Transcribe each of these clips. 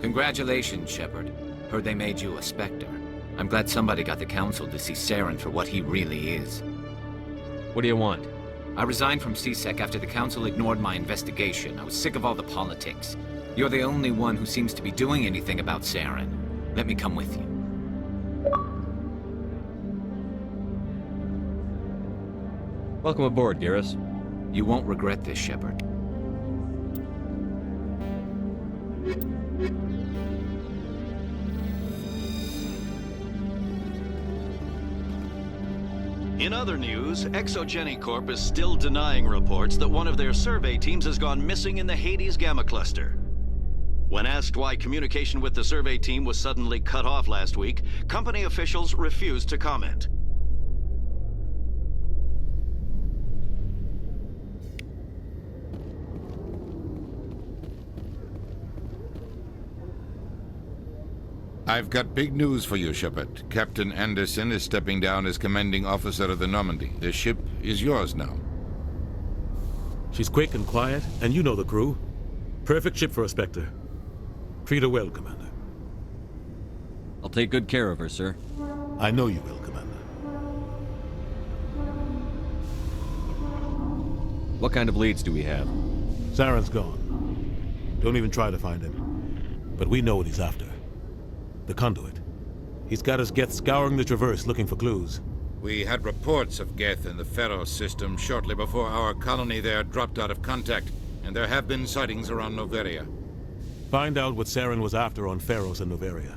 Congratulations, Shepard. Heard they made you a Spectre. I'm glad somebody got the Council to see Saren for what he really is. What do you want? I resigned from C-Sec after the Council ignored my investigation. I was sick of all the politics. You're the only one who seems to be doing anything about Saren. Let me come with you. Welcome aboard, Garrus. You won't regret this, Shepard. In other news, Exogeny Corp is still denying reports that one of their survey teams has gone missing in the Hades Gamma Cluster. When asked why communication with the survey team was suddenly cut off last week, company officials refused to comment. I've got big news for you, Shepard. Captain Anderson is stepping down as commanding officer of the Normandy. The ship is yours now. She's quick and quiet, and you know the crew. Perfect ship for a Spectre. Treat her well, Commander. I'll take good care of her, sir. I know you will, Commander. What kind of leads do we have? Saren's gone. Don't even try to find him. But we know what he's after. The Conduit. He's got his Geth scouring the Traverse looking for clues. We had reports of Geth in the Pharos system shortly before our colony there dropped out of contact, and there have been sightings around Noveria. Find out what Saren was after on Pharos and Noveria.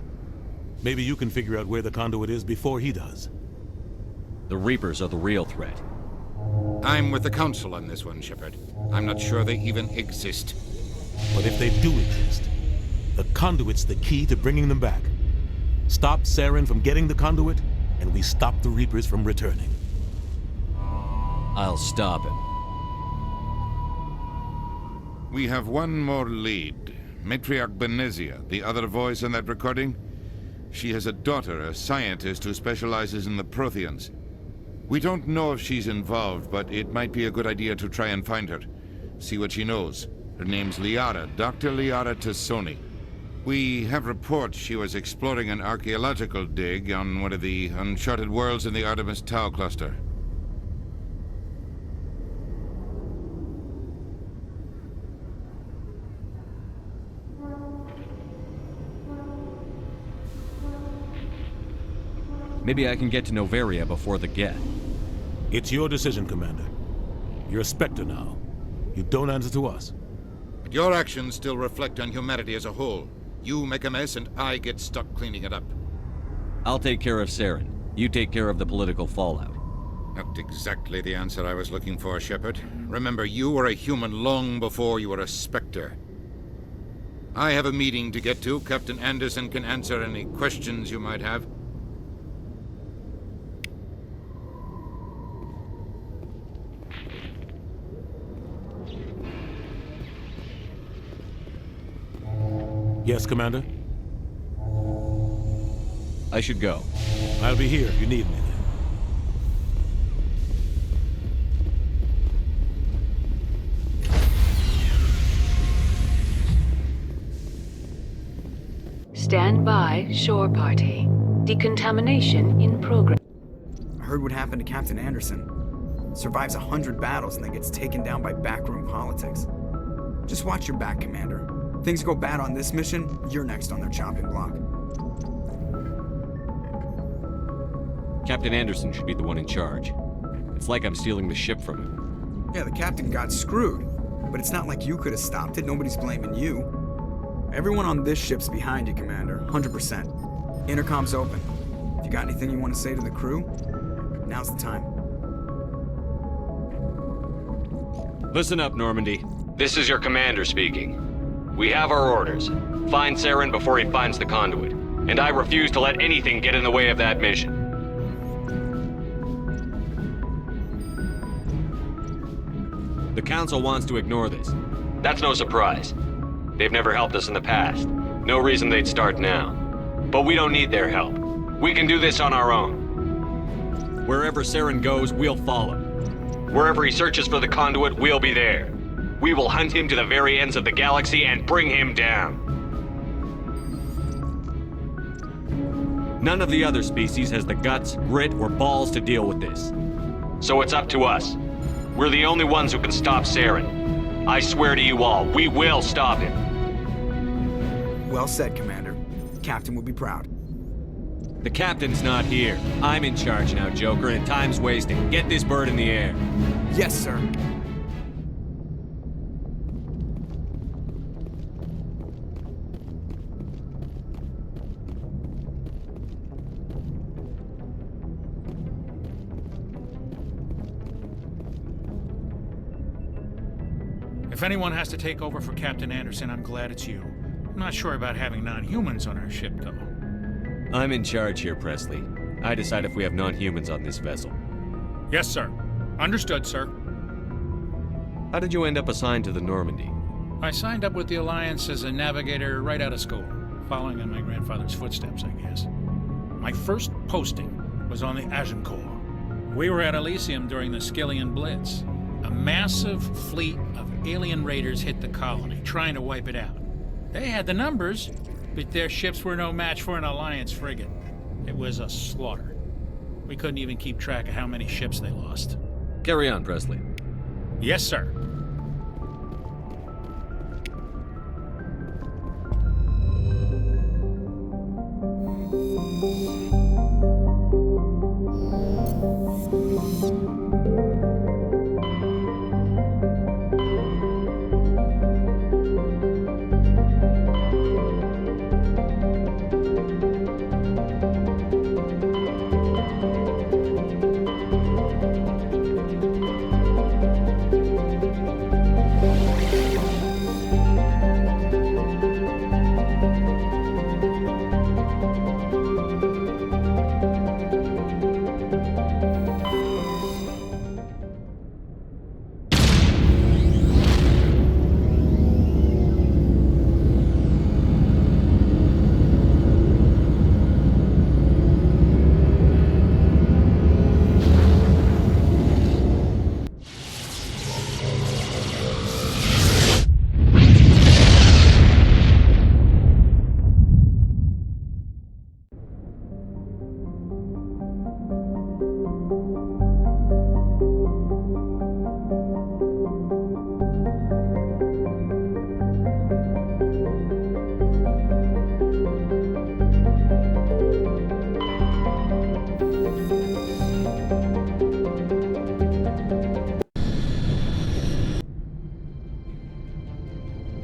Maybe you can figure out where the Conduit is before he does. The Reapers are the real threat. I'm with the Council on this one, Shepard. I'm not sure they even exist. But if they do exist, the Conduit's the key to bringing them back. Stop Saren from getting the Conduit, and we stop the Reapers from returning. I'll stop him. We have one more lead. Matriarch Benezia, the other voice in that recording. She has a daughter, a scientist who specializes in the Protheans. We don't know if she's involved, but it might be a good idea to try and find her. See what she knows. Her name's Liara, Dr. Liara Tassoni. We have reports she was exploring an archaeological dig on one of the uncharted worlds in the Artemis Tau cluster. Maybe I can get to Noveria before the Geth. It's your decision, Commander. You're a Spectre now. You don't answer to us. But your actions still reflect on humanity as a whole. You make a mess and I get stuck cleaning it up. I'll take care of Saren. You take care of the political fallout. Not exactly the answer I was looking for, Shepard. Remember, you were a human long before you were a Spectre. I have a meeting to get to. Captain Anderson can answer any questions you might have. Yes, Commander? I should go. I'll be here if you need me. Stand by, shore party. Decontamination in progress. I heard what happened to Captain Anderson. Survives 100 battles and then gets taken down by backroom politics. Just watch your back, Commander. Things go bad on this mission, you're next on their chopping block. Captain Anderson should be the one in charge. It's like I'm stealing the ship from him. Yeah, the captain got screwed. But it's not like you could have stopped it. Nobody's blaming you. Everyone on this ship's behind you, Commander. 100%. Intercom's open. If you got anything you want to say to the crew, now's the time. Listen up, Normandy. This is your commander speaking. We have our orders. Find Saren before he finds the Conduit. And I refuse to let anything get in the way of that mission. The Council wants to ignore this. That's no surprise. They've never helped us in the past. No reason they'd start now. But we don't need their help. We can do this on our own. Wherever Saren goes, we'll follow. Wherever he searches for the Conduit, we'll be there. We will hunt him to the very ends of the galaxy and bring him down. None of the other species has the guts, grit, or balls to deal with this. So it's up to us. We're the only ones who can stop Saren. I swear to you all, we will stop him. Well said, Commander. Captain will be proud. The captain's not here. I'm in charge now, Joker, and time's wasting. Get this bird in the air. Yes, sir. If anyone has to take over for Captain Anderson, I'm glad it's you. I'm not sure about having non-humans on our ship, though. I'm in charge here, Presley. I decide if we have non-humans on this vessel. Yes, sir. Understood, sir. How did you end up assigned to the Normandy? I signed up with the Alliance as a navigator right out of school, following in my grandfather's footsteps, I guess. My first posting was on the Agincourt. We were at Elysium during the Skillian Blitz. A massive fleet of alien raiders hit the colony, trying to wipe it out. They had the numbers, but their ships were no match for an Alliance frigate. It was a slaughter. We couldn't even keep track of how many ships they lost. Carry on, Presley. Yes, sir.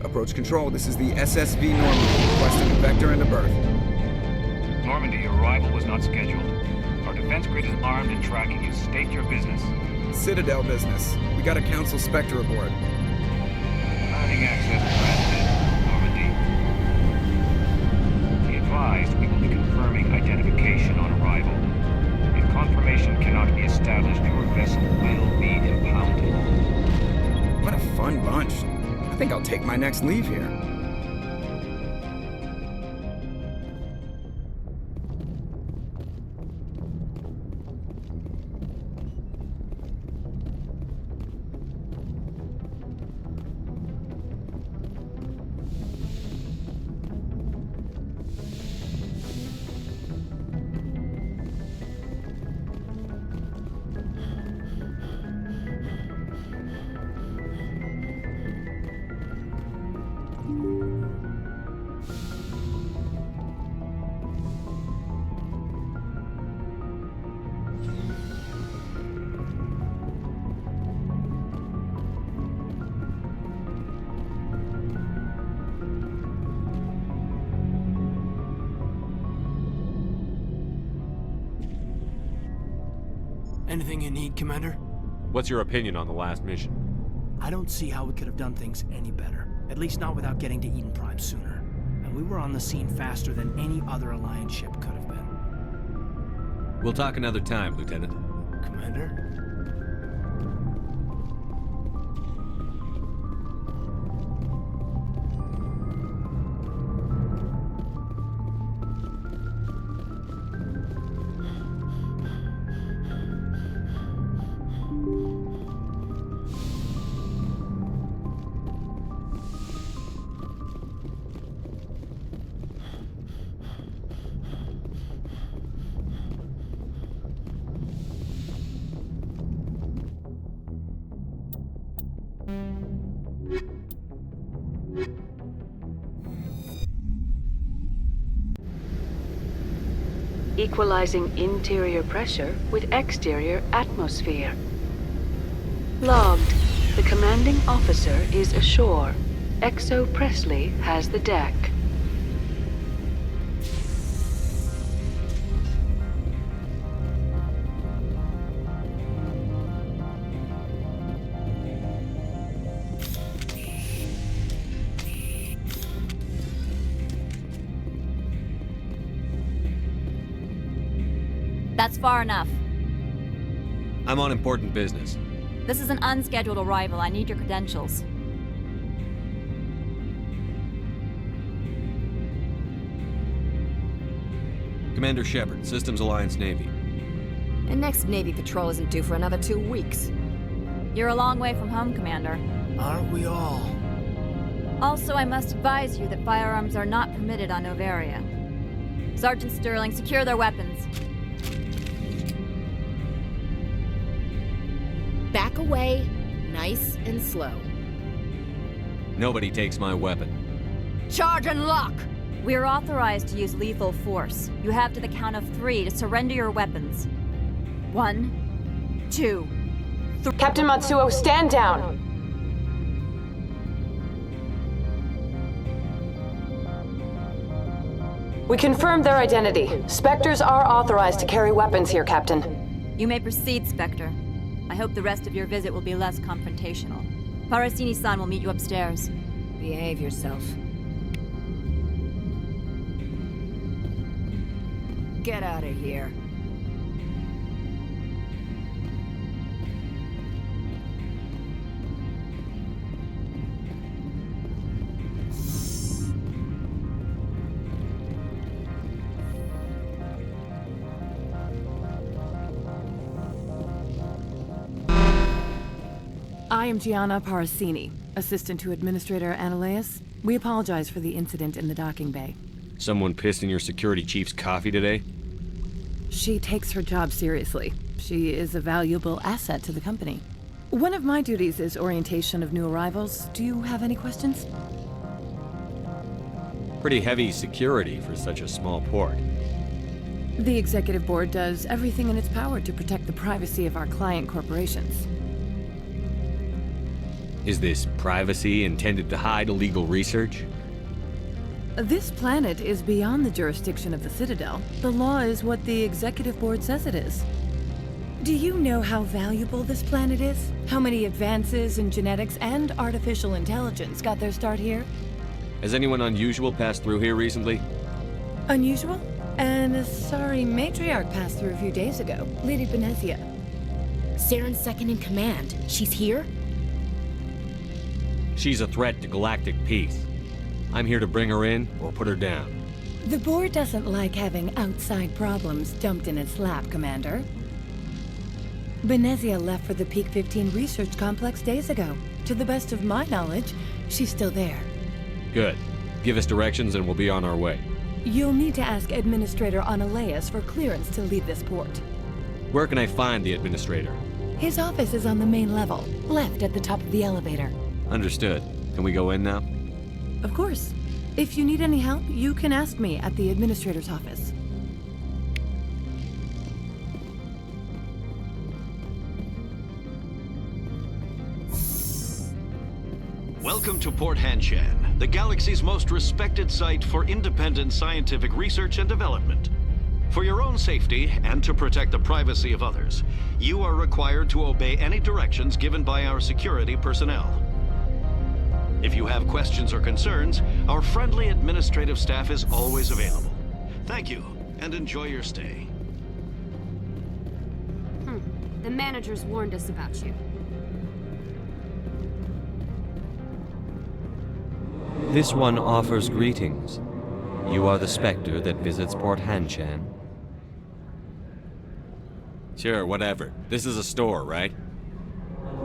Approach control, this is the SSV Normandy, requesting a vector and a berth. Normandy, your arrival was not scheduled. Our defense grid is armed and tracking you. State your business. Citadel business. We got a Council Spectre aboard. Granting access granted, Normandy. Be advised, we will be confirming identification on arrival. If confirmation cannot be established, your vessel will be impounded. What a fun bunch. I think I'll take my next leave here. Anything you need, Commander? What's your opinion on the last mission? I don't see how we could have done things any better. At least not without getting to Eden Prime sooner. And we were on the scene faster than any other Alliance ship could have been. We'll talk another time, Lieutenant. Commander? equalizing interior pressure with exterior atmosphere. Logged. The commanding officer is ashore. Exo Presley has the deck. That's far enough. I'm on important business. This is an unscheduled arrival. I need your credentials. Commander Shepard, Systems Alliance Navy. The next Navy patrol isn't due for another 2 weeks. You're a long way from home, Commander. Aren't we all? Also, I must advise you that firearms are not permitted on Noveria. Sergeant Sterling, secure their weapons. Back away, nice and slow. Nobody takes my weapon. Charge and lock! We are authorized to use lethal force. You have to the count of 3 to surrender your weapons. 1, 2, 3. Captain Matsuo, stand down! We confirmed their identity. Spectres are authorized to carry weapons here, Captain. You may proceed, Spectre. I hope the rest of your visit will be less confrontational. Parasini-san will meet you upstairs. Behave yourself. Get out of here. I am Gianna Parasini, assistant to Administrator Analeas. We apologize for the incident in the docking bay. Someone pissed in your security chief's coffee today? She takes her job seriously. She is a valuable asset to the company. One of my duties is orientation of new arrivals. Do you have any questions? Pretty heavy security for such a small port. The Executive Board does everything in its power to protect the privacy of our client corporations. Is this privacy intended to hide illegal research? This planet is beyond the jurisdiction of the Citadel. The law is what the Executive Board says it is. Do you know how valuable this planet is? How many advances in genetics and artificial intelligence got their start here? Has anyone unusual passed through here recently? Unusual? And a sorry matriarch passed through a few days ago. Lady Benezia. Saren's second in command. She's here? She's a threat to galactic peace. I'm here to bring her in or put her down. The board doesn't like having outside problems dumped in its lap, Commander. Benezia left for the Peak 15 research complex days ago. To the best of my knowledge, she's still there. Good. Give us directions and we'll be on our way. You'll need to ask Administrator Analeas for clearance to leave this port. Where can I find the Administrator? His office is on the main level, left at the top of the elevator. Understood. Can we go in now? Of course. If you need any help, you can ask me at the Administrator's office. Welcome to Port Hanshan, the galaxy's most respected site for independent scientific research and development. For your own safety and to protect the privacy of others, you are required to obey any directions given by our security personnel. If you have questions or concerns, our friendly administrative staff is always available. Thank you, and enjoy your stay. The managers warned us about you. This one offers greetings. You are the Spectre that visits Port Hanshan. Sure, whatever. This is a store, right?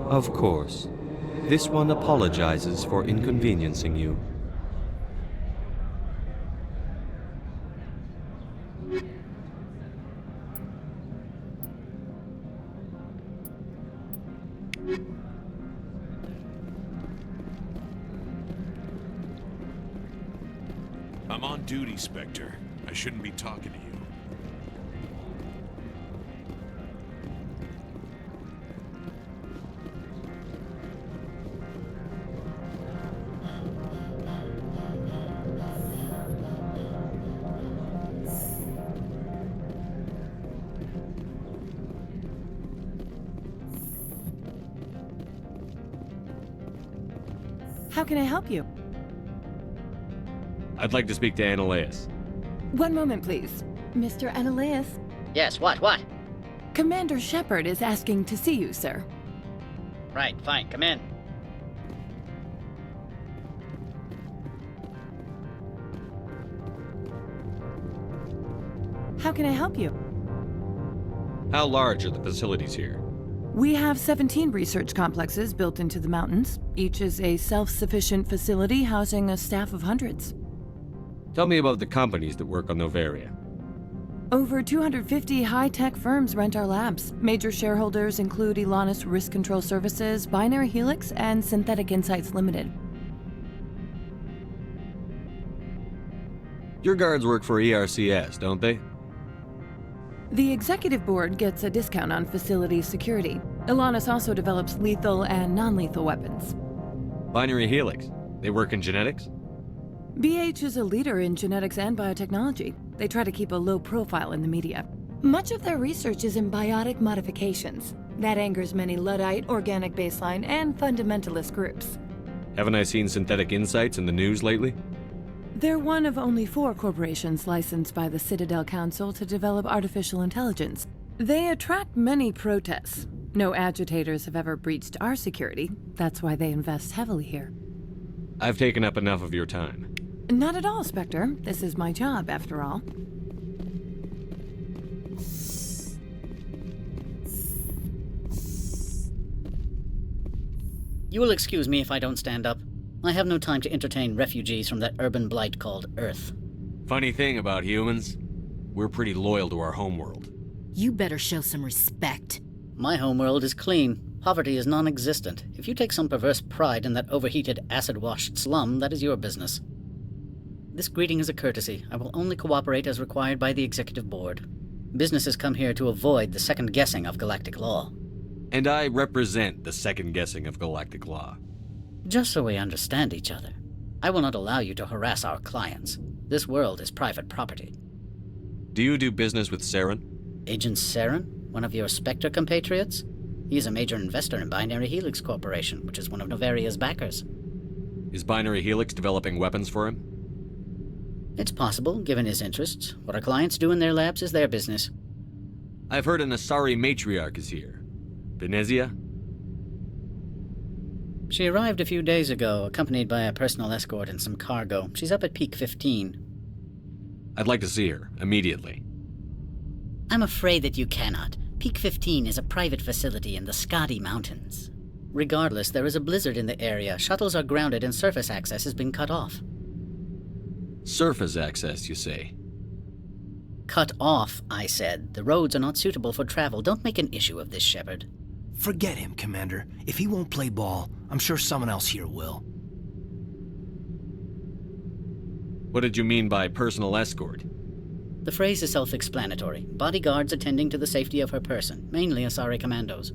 Of course. This one apologizes for inconveniencing you. I'm on duty, Spectre. I shouldn't be talking to you. How can I help you? I'd like to speak to Annaleas. One moment, please. Mr. Annaleas? Yes, what? Commander Shepard is asking to see you, sir. Right, fine, come in. How can I help you? How large are the facilities here? We have 17 research complexes built into the mountains. Each is a self-sufficient facility housing a staff of hundreds. Tell me about the companies that work on Noveria. Over 250 high-tech firms rent our labs. Major shareholders include Elanus Risk Control Services, Binary Helix, and Synthetic Insights Limited. Your guards work for ERCS, don't they? The executive board gets a discount on facility security. Elanus also develops lethal and non-lethal weapons. Binary Helix. They work in genetics? BH is a leader in genetics and biotechnology. They try to keep a low profile in the media. Much of their research is in biotic modifications. That angers many Luddite, organic baseline, and fundamentalist groups. Haven't I seen Synthetic Insights in the news lately? They're one of only 4 corporations licensed by the Citadel Council to develop artificial intelligence. They attract many protests. No agitators have ever breached our security. That's why they invest heavily here. I've taken up enough of your time. Not at all, Spectre. This is my job, after all. You will excuse me if I don't stand up. I have no time to entertain refugees from that urban blight called Earth. Funny thing about humans, we're pretty loyal to our homeworld. You better show some respect. My homeworld is clean. Poverty is non-existent. If you take some perverse pride in that overheated, acid-washed slum, that is your business. This greeting is a courtesy. I will only cooperate as required by the Executive Board. Businesses come here to avoid the second-guessing of galactic law. And I represent the second-guessing of galactic law. Just so we understand each other, I will not allow you to harass our clients. This world is private property. Do you do business with Saren? Agent Saren? One of your Spectre compatriots? He is a major investor in Binary Helix Corporation, which is one of Noveria's backers. Is Binary Helix developing weapons for him? It's possible, given his interests. What our clients do in their labs is their business. I've heard an Asari matriarch is here. Benezia? She arrived a few days ago, accompanied by a personal escort and some cargo. She's up at Peak 15. I'd like to see her, immediately. I'm afraid that you cannot. Peak 15 is a private facility in the Skadi Mountains. Regardless, there is a blizzard in the area. Shuttles are grounded and surface access has been cut off. Surface access, you say? Cut off, I said. The roads are not suitable for travel. Don't make an issue of this, Shepard. Forget him, Commander. If he won't play ball, I'm sure someone else here will. What did you mean by personal escort? The phrase is self-explanatory. Bodyguards attending to the safety of her person, mainly Asari commandos.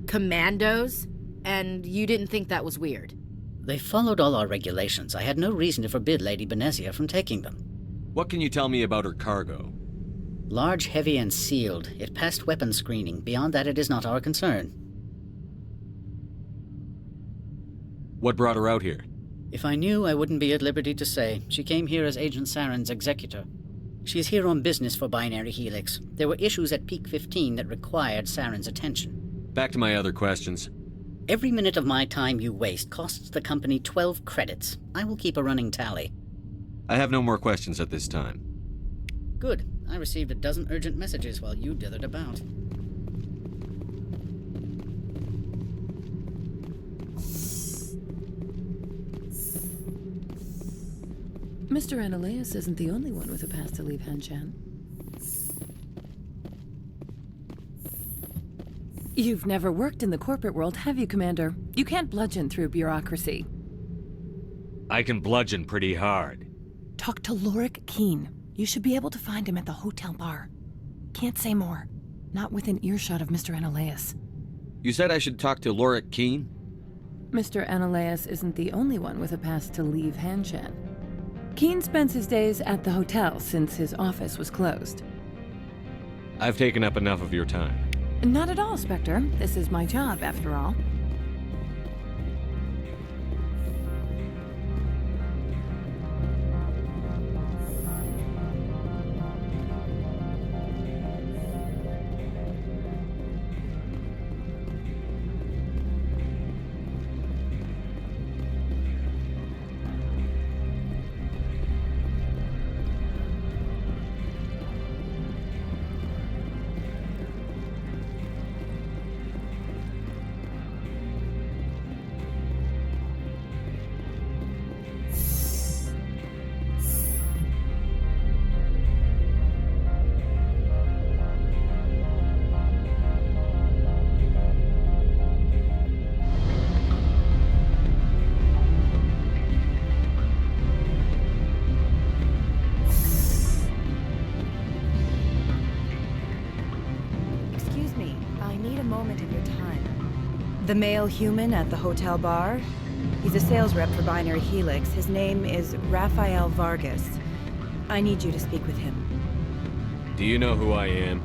Commandos? And you didn't think that was weird? They followed all our regulations. I had no reason to forbid Lady Benezia from taking them. What can you tell me about her cargo? Large, heavy, and sealed. It passed weapons screening. Beyond that, it is not our concern. What brought her out here? If I knew, I wouldn't be at liberty to say. She came here as Agent Saren's executor. She is here on business for Binary Helix. There were issues at Peak 15 that required Saren's attention. Back to my other questions. Every minute of my time you waste costs the company 12 credits. I will keep a running tally. I have no more questions at this time. Good. I received a dozen urgent messages while you dithered about. Mr. Annaleas isn't the only one with a pass to leave Hanshan. You've never worked in the corporate world, have you, Commander? You can't bludgeon through bureaucracy. I can bludgeon pretty hard. Talk to Lorik Keen. You should be able to find him at the hotel bar. Can't say more. Not within earshot of Mr. Annaleas. You said I should talk to Lorik Keen? Mr. Annaleas isn't the only one with a pass to leave Hanshan. Keen spends his days at the hotel since his office was closed. I've taken up enough of your time. Not at all, Spectre. This is my job, after all. moment of your time. The male human at the hotel bar? He's a sales rep for Binary Helix. His name is Rafael Vargas. I need you to speak with him. Do you know who I am?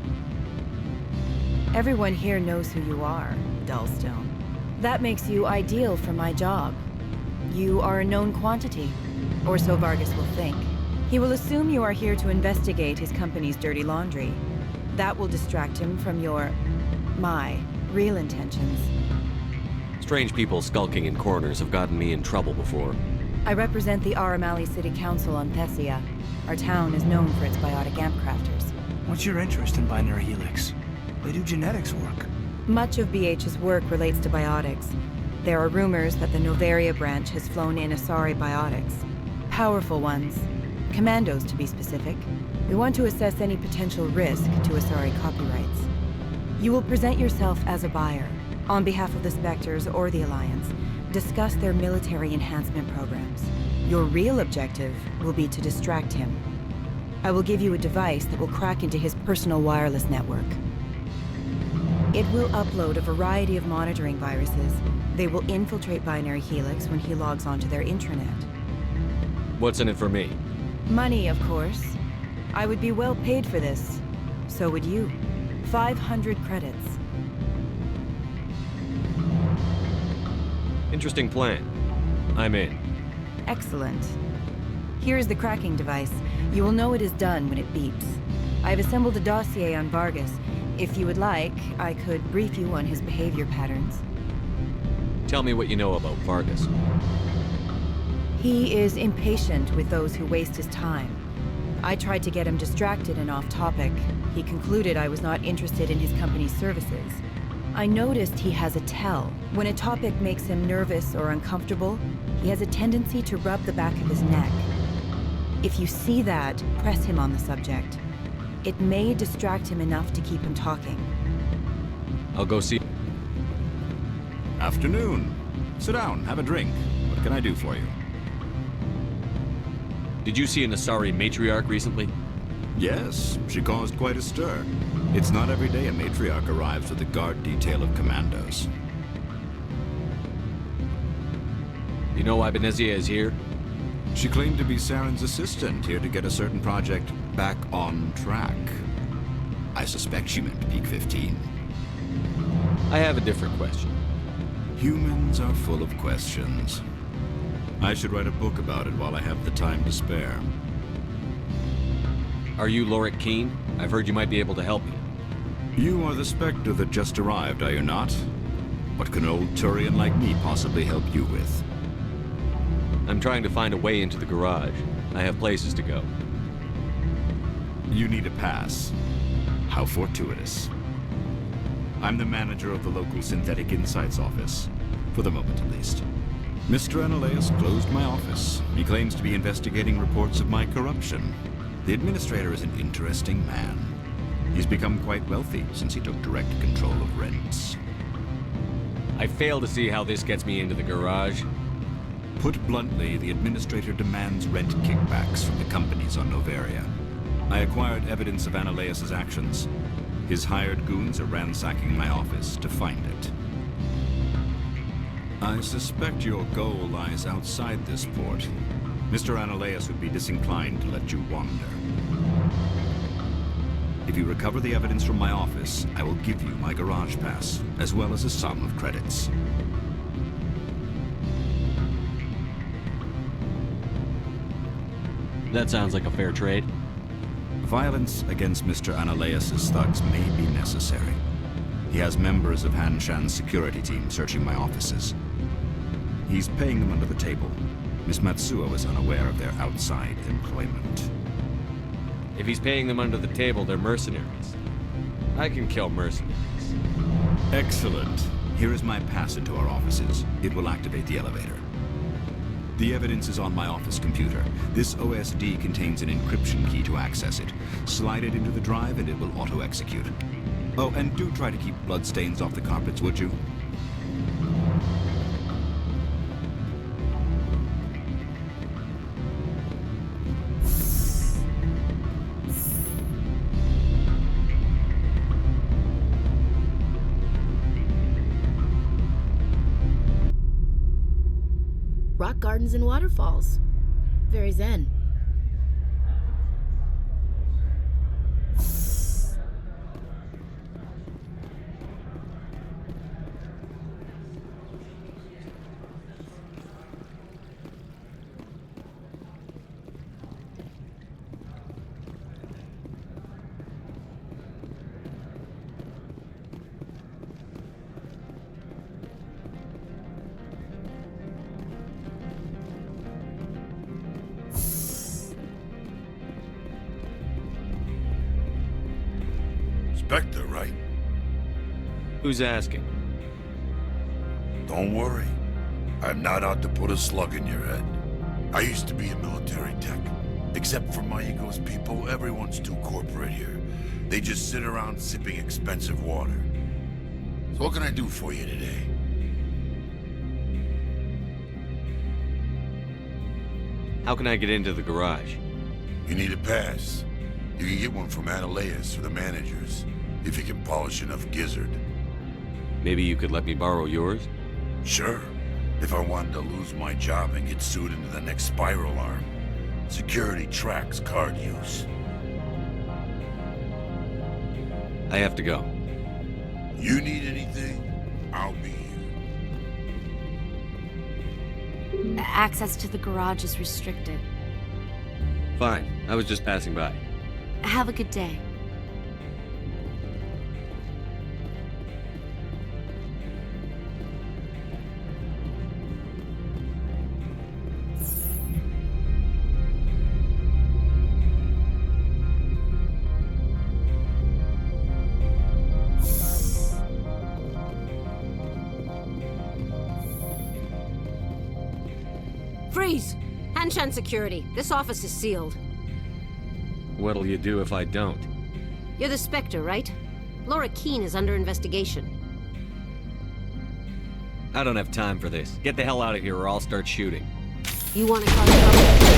Everyone here knows who you are, Dullstone. That makes you ideal for my job. You are a known quantity, or so Vargas will think. He will assume you are here to investigate his company's dirty laundry. That will distract him from my real intentions. Strange people skulking in corners have gotten me in trouble before. I represent the Aramali City Council on Thessia. Our town is known for its biotic amp crafters. What's your interest in Binary Helix? They do genetics work. Much of BH's work relates to biotics. There are rumors that the Novaria branch has flown in Asari biotics. Powerful ones. Commandos, to be specific. We want to assess any potential risk to Asari copyrights. You will present yourself as a buyer, on behalf of the Spectres or the Alliance. Discuss their military enhancement programs. Your real objective will be to distract him. I will give you a device that will crack into his personal wireless network. It will upload a variety of monitoring viruses. They will infiltrate Binary Helix when he logs onto their intranet. What's in it for me? Money, of course. I would be well paid for this. So would you. 500 credits. Interesting plan. I'm in. Excellent. Here is the cracking device. You will know it is done when it beeps. I've assembled a dossier on Vargas. If you would like, I could brief you on his behavior patterns. Tell me what you know about Vargas. He is impatient with those who waste his time. I tried to get him distracted and off topic. He concluded I was not interested in his company's services. I noticed he has a tell. When a topic makes him nervous or uncomfortable, he has a tendency to rub the back of his neck. If you see that, press him on the subject. It may distract him enough to keep him talking. I'll go see. Afternoon. Sit down, have a drink. What can I do for you? Did you see an Asari matriarch recently? Yes, she caused quite a stir. It's not every day a matriarch arrives with a guard detail of commandos. You know why Benezia is here? She claimed to be Saren's assistant, here to get a certain project back on track. I suspect she meant Peak 15. I have a different question. Humans are full of questions. I should write a book about it while I have the time to spare. Are you Lorik Keen? I've heard you might be able to help me. You are the Spectre that just arrived, are you not? What can an old Turian like me possibly help you with? I'm trying to find a way into the garage. I have places to go. You need a pass. How fortuitous. I'm the manager of the local Synthetic Insights office. For the moment, at least. Mr. Analaeus closed my office. He claims to be investigating reports of my corruption. The administrator is an interesting man. He's become quite wealthy since he took direct control of rents. I fail to see how this gets me into the garage. Put bluntly, the administrator demands rent kickbacks from the companies on Novaria. I acquired evidence of Analaeus' actions. His hired goons are ransacking my office to find it. I suspect your goal lies outside this port. Mr. Analaeus would be disinclined to let you wander. If you recover the evidence from my office, I will give you my garage pass, as well as a sum of credits. That sounds like a fair trade. Violence against Mr. Analaeus' thugs may be necessary. He has members of Han Shan's security team searching my offices. He's paying them under the table. Miss Matsuo is unaware of their outside employment. If he's paying them under the table, they're mercenaries. I can kill mercenaries. Excellent. Here is my pass into our offices. It will activate the elevator. The evidence is on my office computer. This OSD contains an encryption key to access it. Slide it into the drive and it will auto-execute. Oh, and do try to keep bloodstains off the carpets, would you? gardens and waterfalls. Very zen. Spectre, right? Who's asking? Don't worry. I'm not out to put a slug in your head. I used to be a military tech. Except for my ego's people, everyone's too corporate here. They just sit around sipping expensive water. So what can I do for you today? How can I get into the garage? You need a pass. You can get one from Ananias or the managers, if you can polish enough gizzard. Maybe you could let me borrow yours? Sure. If I wanted to lose my job and get sued into the next spiral arm. Security tracks card use. I have to go. You need anything, I'll be here. Access to the garage is restricted. Fine. I was just passing by. Have a good day. Freeze! Hanshan Security. This office is sealed. What'll you do if I don't? You're the Spectre, right? Laura Keene is under investigation. I don't have time for this. Get the hell out of here or I'll start shooting. You want to cause trouble?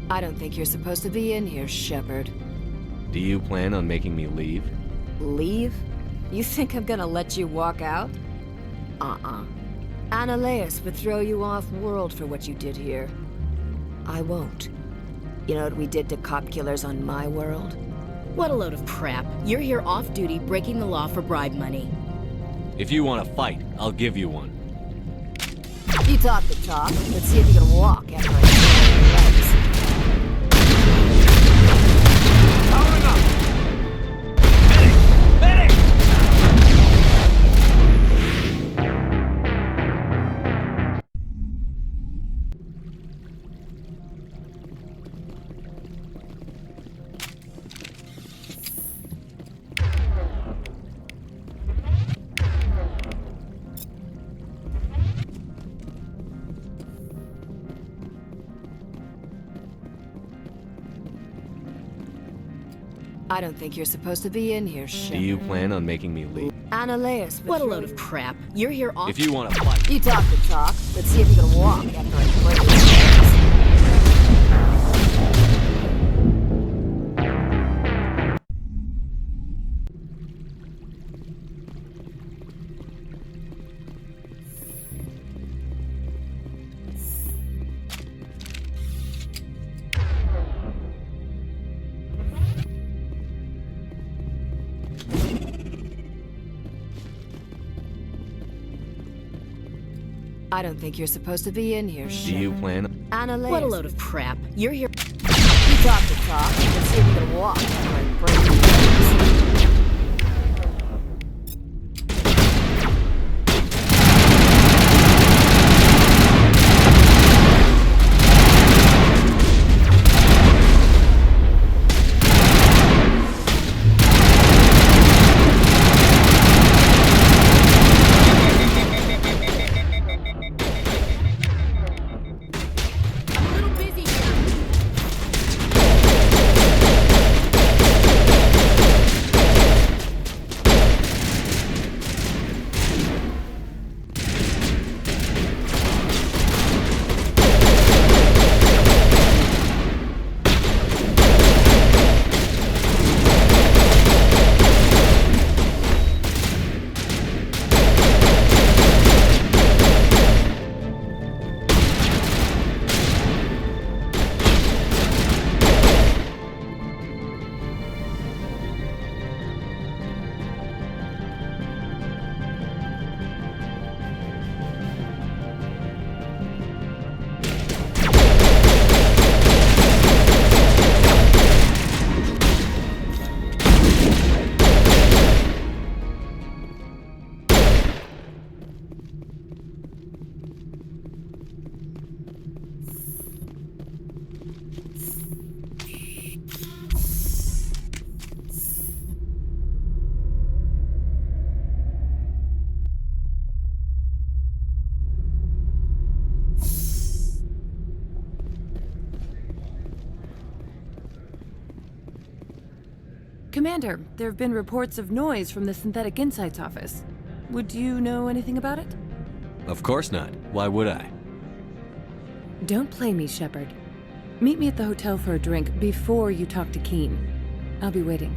I don't think you're supposed to be in here, Shepard. Do you plan on making me leave? Leave? You think I'm gonna let you walk out? Annaleus would throw you off-world for what you did here. I won't. You know what we did to cop killers on my world? What a load of crap. You're here off-duty breaking the law for bribe money. If you want to fight, I'll give you one. You talk the talk. Let's see if you can walk after I break your legs. Powering up! Medic! I don't think you're supposed to be in here, Shepard. Do you plan on making me leave? Annaleus would What a throw load of crap. You're here off- If you want to fight... You talk the talk. Let's see if you can walk after I break your legs. I don't think you're supposed to be in here, Do Shepard. you plan... Annaleus. What a load of crap. You're here- You talk the talk. Let's see if you can walk after I break your legs. Commander, there have been reports of noise from the Synthetic Insights office. Would you know anything about it? Of course not. Why would I? Don't play me, Shepard. Meet me at the hotel for a drink before you talk to Keen. I'll be waiting.